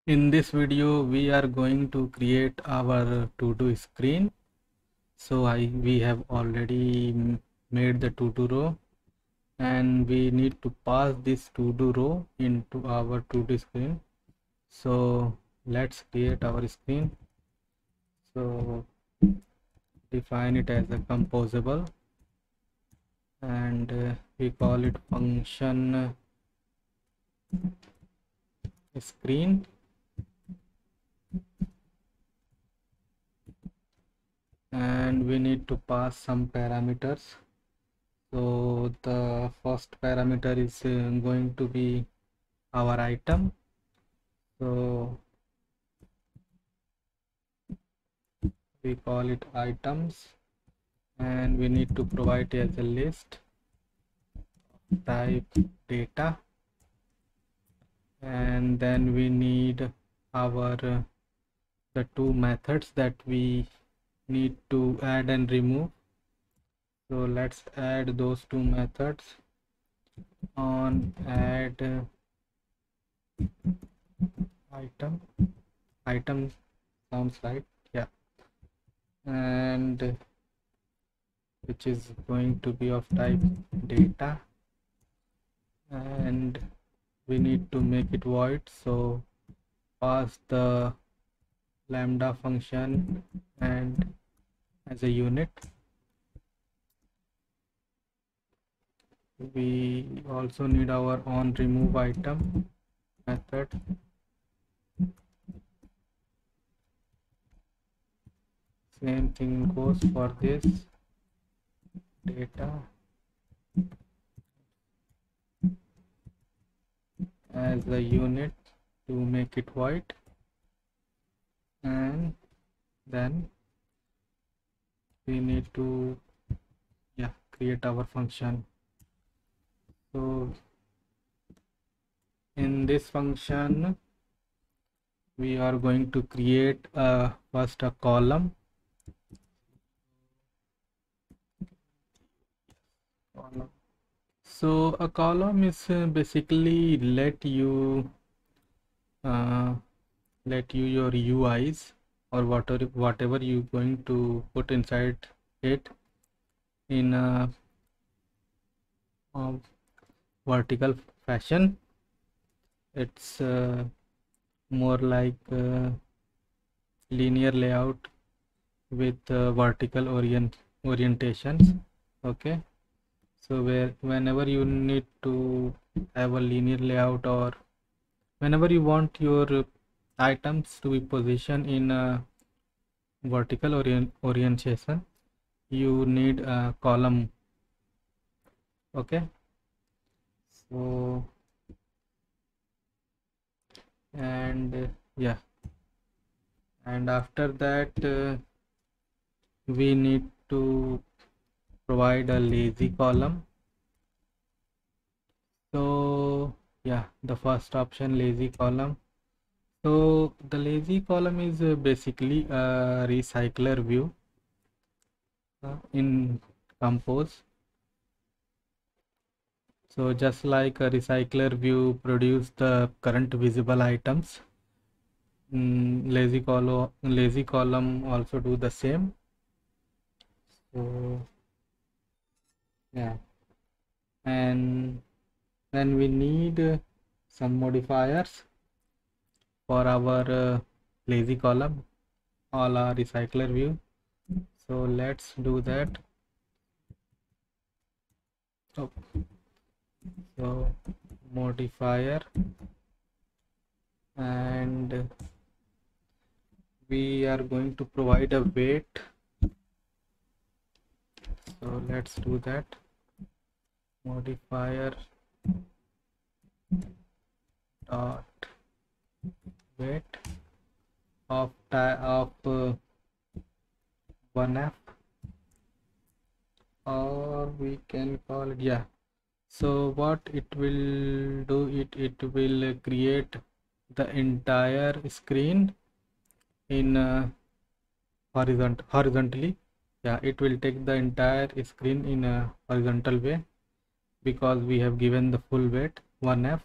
In this video we are going to create our to-do screen. So we have already made the to-do row, and we need to pass this to-do row into our to-do screen. So let's create our screen. So define it as a composable, and we call it function screen. And we need to pass some parameters. So the first parameter is going to be our item. So we call it items, and we need to provide as a list type data, and then we need our the two methods that we need to add and remove. So let's add those two methods on add item sounds right, yeah, and which is going to be of type data, and we need to make it void. So pass the lambda function and as a unit. We also need our on remove item method. Same thing goes for this data as a unit to make it void, and then we need to create our function. So in this function we are going to create first a column. So a column is basically let you your UIs or whatever you're going to put inside it in a vertical fashion. It's more like linear layout with vertical orientations. Okay, so whenever you need to have a linear layout, or whenever you want your items to be positioned in a vertical orientation, you need a column. Okay, so and and after that we need to provide a lazy column. So the first option, lazy column. So the lazy column is basically a recycler view in Compose. So just like a recycler view produce the current visible items, lazy column also do the same. So and then we need some modifiers for our lazy column, all our recycler view. So let's do that. So modifier, and we are going to provide a weight. So let's do that. Modifier dot weight of 1f, or we can call it so what it will do, it will create the entire screen in horizontally. It will take the entire screen in a horizontal way, because we have given the full weight 1f.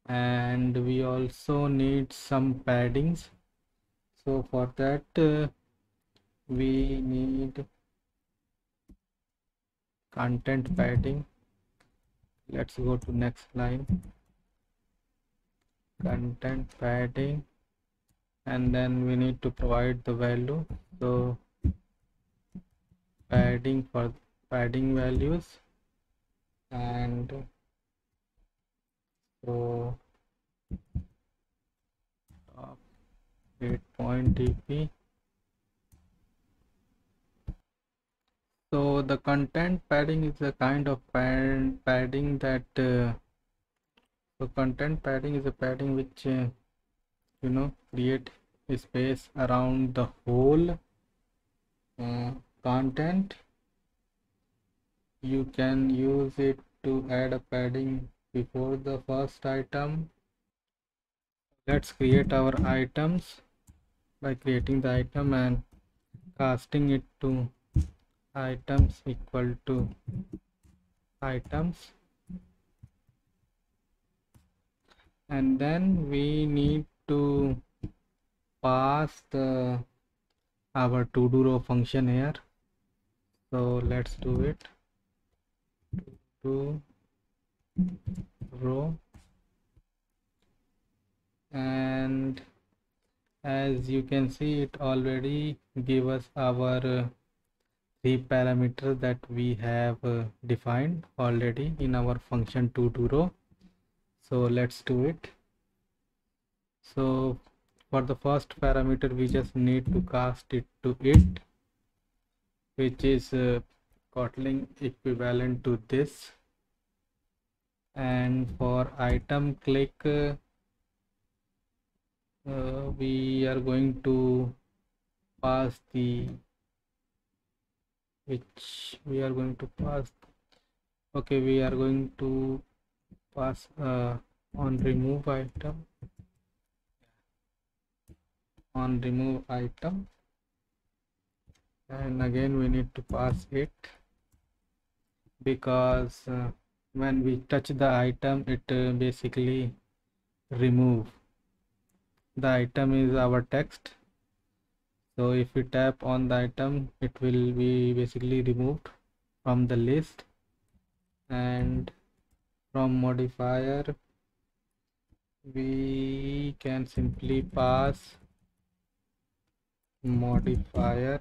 and we also need some paddings. So for that we need content padding. Let's go to next line, content padding, and then we need to provide the value. So padding for padding values, and so top 8 dp. So the content padding is a kind of padding that so content padding is a padding which create a space around the whole content. You can use it to add a padding before the first item. Let's create our items by creating the item and casting it to items equal to items, and then we need to pass the our to do row function here. So let's do it. To row, and as you can see, it already gave us our 3 parameters that we have defined already in our function to do row. So let's do it. So for the first parameter we just need to cast it to it, which is Kotlin equivalent to this. And for item click we are going to pass the we are going to pass on remove item, and again we need to pass it, because when we touch the item it basically remove the item is our text. So if we tap on the item it will be basically removed from the list. And from modifier we can simply pass modifier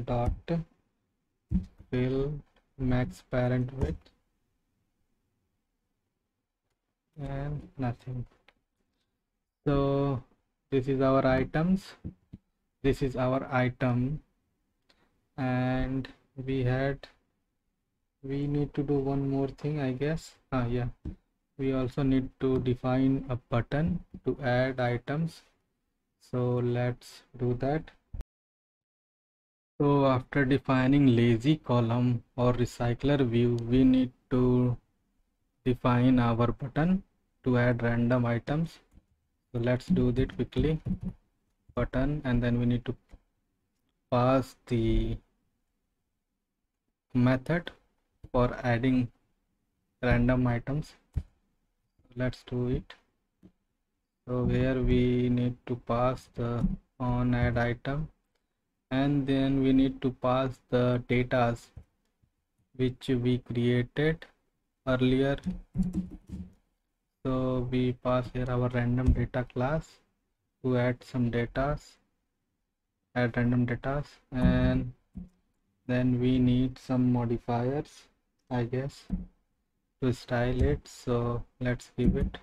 dot fill max parent width and nothing. So this is our items, this is our item, and we need to do one more thing, I guess. Yeah, we also need to define a button to add items. So let's do that. So after defining lazy column or recycler view, we need to define our button to add random items. So let's do that quickly. Button, and then we need to pass the method for adding random items. Let's do it. So here we need to pass the on add item, and then we need to pass the datas which we created earlier. So we pass here our random data class to add some datas, add random datas, and then we need some modifiers, I guess, to style it. So let's give it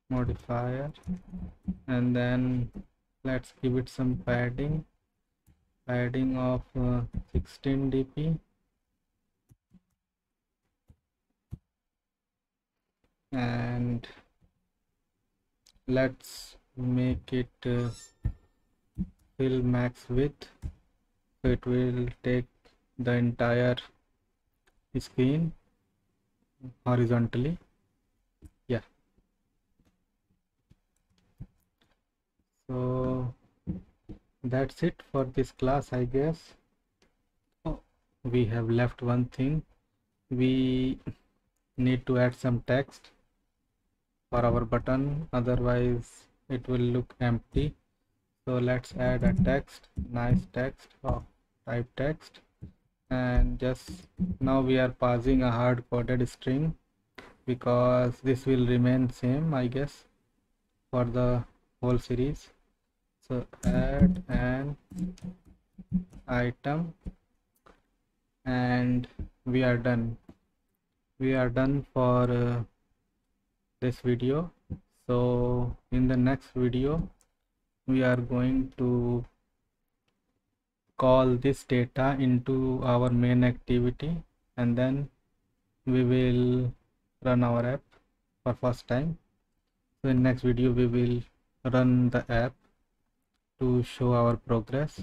modifier, and then let's give it some padding of 16 dp, and let's make it fill max width, so it will take the entire screen horizontally. Yeah, so that's it for this class, I guess. Oh, we have left one thing. We need to add some text for our button, otherwise it will look empty. So let's add a text, nice text of type text, and just now we are passing a hard coded string because this will remain same, I guess, for the whole series. So add an item, and we are done. We are done for this video. So in the next video we are going to call this data into our main activity, and then we will run our app for first time. So in next video we will run the app to show our progress.